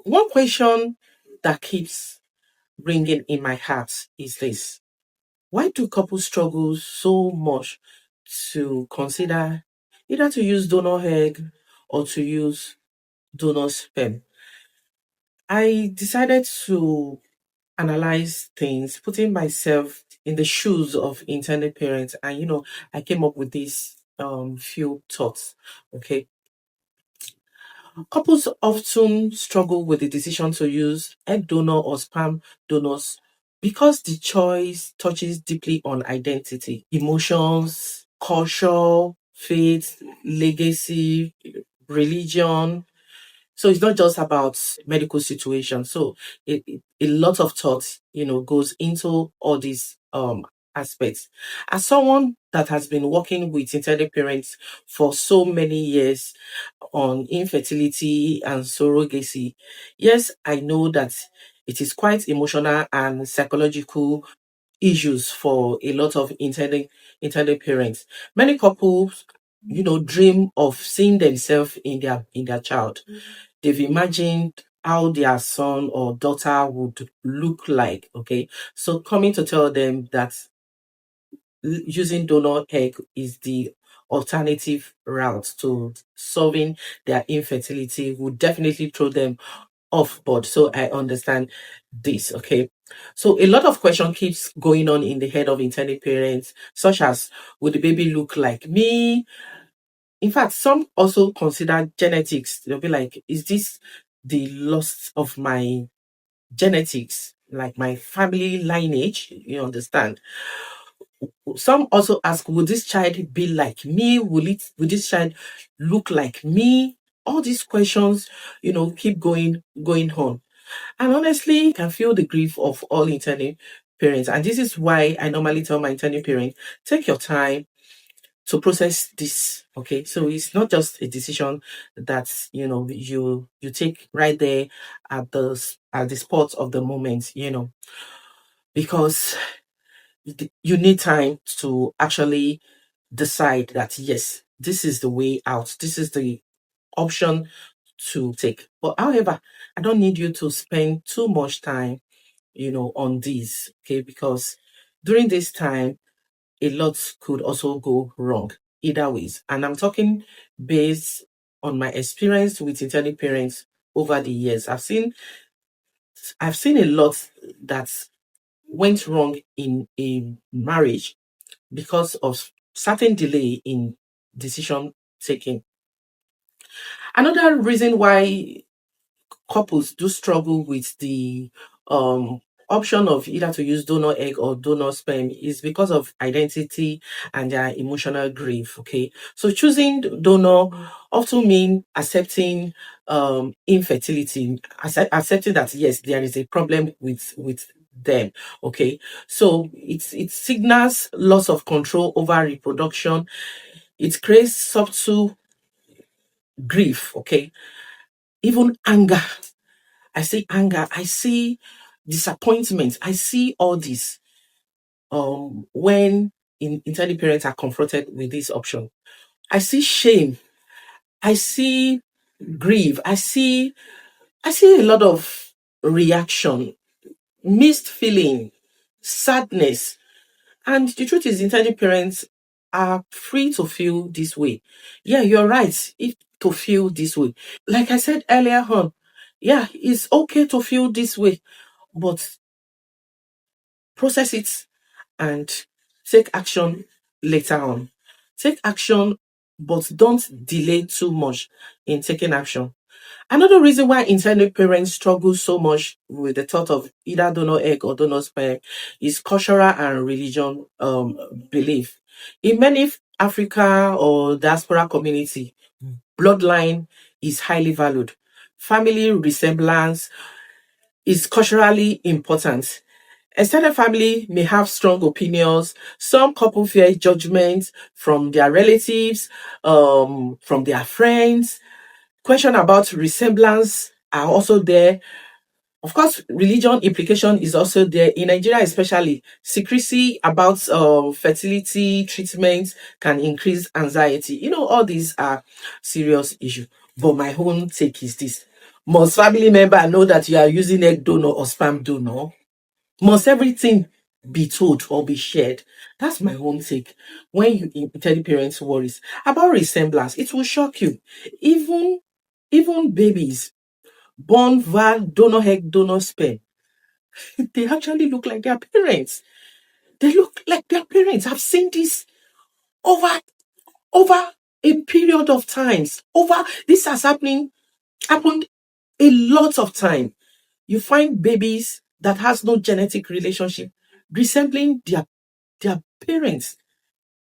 One question that keeps ringing in my heart is this: why do couples struggle so much to consider either to use donor egg or to use donor sperm? I decided to analyze things, putting myself in the shoes of intended parents, and I came up with these few thoughts. Okay, couples often struggle with the decision to use egg donor or sperm donors because the choice touches deeply on identity, emotions, culture, faith, legacy, religion. So it's not just about medical situation. So a lot of thought, goes into all these aspects. As someone that has been working with intended parents for so many years on infertility and surrogacy, yes, I know that it is quite emotional and psychological issues for a lot of intended parents. Many couples, dream of seeing themselves in their child. They've imagined how their son or daughter would look like. Okay, so coming to tell them that using donor egg is the alternative route to solving their infertility would definitely throw them off board. So I understand this. Okay, so a lot of question keeps going on in the head of intended parents, such as, would the baby look like me? In fact, some also consider genetics. They'll be like, is this the loss of my genetics, like my family lineage? You understand? Some also ask, would this child be like me? Will this child look like me? All these questions, keep going on. And honestly, I can feel the grief of all intending parents. And this is why I normally tell my intending parents, take your time to process this. Okay. So it's not just a decision that you take right there at the spot of the moment, because you need time to actually decide that yes, this is the way out. This is the option to take. But however, I don't need you to spend too much time, on this. Okay. Because during this time, a lot could also go wrong either ways. And I'm talking based on my experience with intended parents over the years. I've seen a lot that went wrong in a marriage because of certain delay in decision taking. Another reason why couples do struggle with the um option of either to use donor egg or donor sperm is because of identity and their emotional grief. Okay, so choosing donor often mean accepting infertility, accepting that yes, there is a problem with them. Okay, so it signals loss of control over reproduction. It creates subtle grief. Okay, even anger. I see anger, I see disappointment, I see all this when intended parents are confronted with this option. I see shame, I see grief, I see a lot of reaction, mixed feeling, sadness. And the truth is, intended parents are free to feel this way. Yeah, you're right. To feel this way. Like I said earlier on, yeah, it's okay to feel this way, but process it and take action later on. Take action, but don't delay too much in taking action. Another reason why intended parents struggle so much with the thought of either donor egg or donor sperm is cultural and religion belief. In many Africa or diaspora community, bloodline is highly valued. Family resemblance is culturally important. Extended family may have strong opinions. Some couple fear judgment from their relatives, from their friends. Question about resemblance are also there. Of course, religion implication is also there. In Nigeria, especially, secrecy about fertility treatment can increase anxiety. All these are serious issues. But my own take is this: Must family member know that you are using egg donor or sperm donor? Must everything be told or be shared? That's my own take. When you tell the parents worries about resemblance, it will shock you. Even even babies born via donor egg, donor sperm, they actually look like their parents. They look like their parents. I've seen this over over a period of times. Over this has happened a lot of time. You find babies that has no genetic relationship resembling their parents.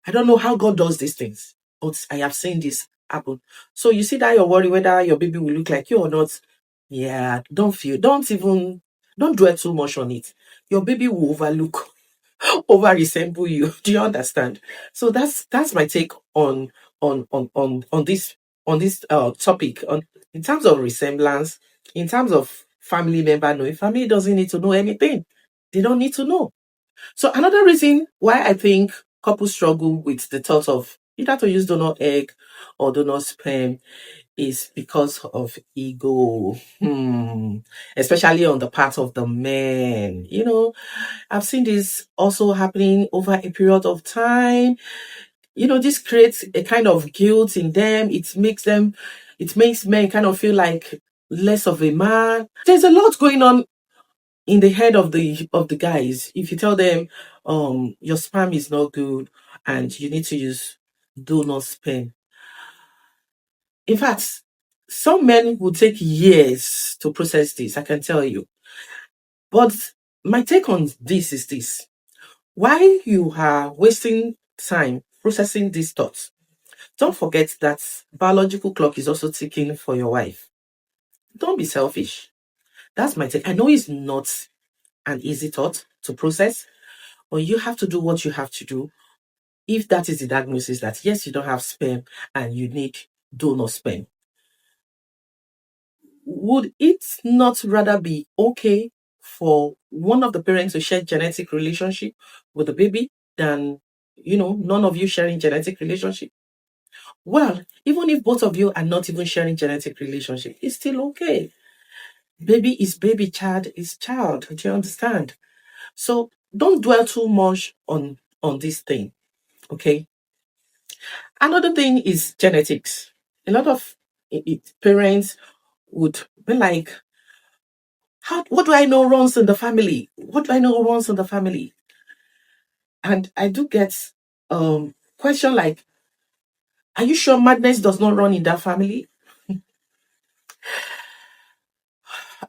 I don't know how God does these things, but I have seen this happen. So you see that you're worried whether your baby will look like you or not. Yeah, don't dwell too much on it. Your baby will overlook, over resemble you. Do you understand? So that's my take on this topic. On in terms of resemblance, in terms of family member knowing, family doesn't need to know anything. They don't need to know. So another reason why I think couples struggle with the thought of either to use donor egg or donor sperm is because of ego. Especially on the part of the men. I've seen this also happening over a period of time. This creates a kind of guilt in them. It makes men kind of feel like less of a man. There's a lot going on in the head of the guys. If you tell them your sperm is not good and you need to use donor sperm. In fact, some men will take years to process this, I can tell you. But my take on this is this. While you are wasting time processing these thoughts, don't forget that biological clock is also ticking for your wife. Don't be selfish. That's my take. I know it's not an easy thought to process, but you have to do what you have to do. If that is the diagnosis that yes, you don't have sperm and you need donor sperm, would it not rather be okay for one of the parents to share genetic relationship with the baby than none of you sharing genetic relationship? Well, even if both of you are not even sharing genetic relationship, it's still okay. Baby is baby, child is child. Do you understand? So don't dwell too much on this thing. Okay. Another thing is genetics. A lot of parents would be like, what do I know runs in the family? What do I know runs in the family? And I do get question like, are you sure madness does not run in that family?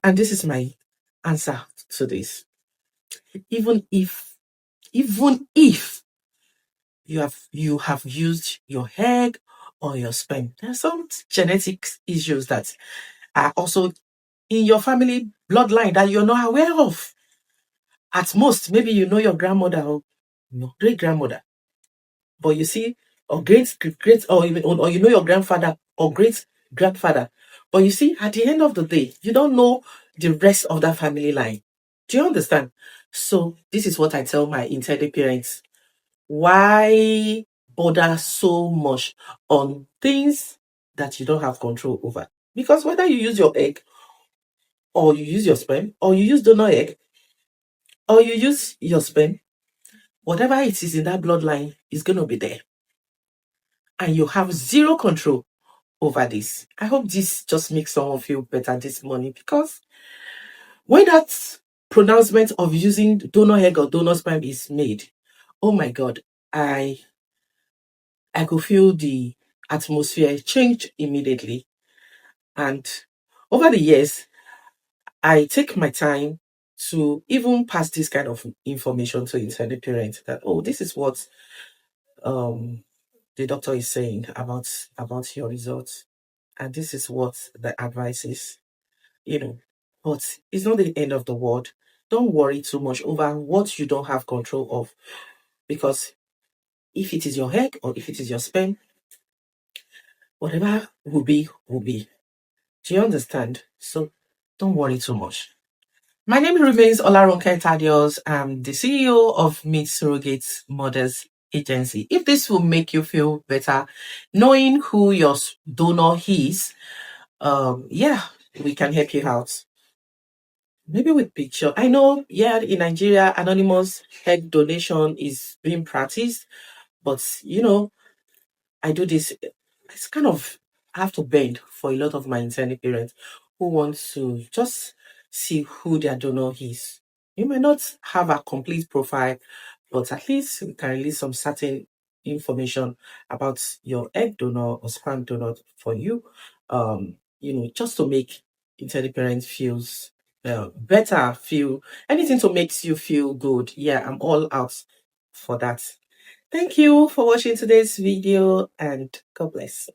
And this is my answer to this. Even if you have used your egg or your sperm, there are some genetic issues that are also in your family bloodline that you're not aware of. At most, maybe you know your grandmother or great grandmother, but you see, or great, or even or you know your grandfather or great grandfather, but you see, at the end of the day, you don't know the rest of that family line. Do you understand? So this is what I tell my intended parents. Why bother so much on things that you don't have control over? Because whether you use your egg or you use your sperm or you use donor egg or you use your sperm, whatever it is in that bloodline is going to be there. And you have zero control over this. I hope this just makes someone feel better this morning, because when that pronouncement of using donor egg or donor sperm is made, oh my God, I could feel the atmosphere change immediately. And over the years, I take my time to even pass this kind of information to intended parents that, oh, this is what um the doctor is saying about your results, and this is what the advice is. you know but it's not the end of the world. Don't worry too much over what you don't have control of, because if it is your egg or if it is your sperm, whatever will be. Do you understand? So don't worry too much. My name remains Olaronke Tadios. I'm the CEO of Meet Surrogate Mothers Agency. If this will make you feel better, knowing who your donor is, yeah, we can help you out. Maybe with picture. I know, yeah, in Nigeria, anonymous egg donation is being practiced, but I do this. It's kind of I have to bend for a lot of my intended parents who want to just see who their donor is. You may not have a complete profile, but at least we can release some certain information about your egg donor or sperm donor for you. Just to make intended parents feels better, feel anything to makes you feel good. Yeah, I'm all out for that. Thank you for watching today's video and God bless.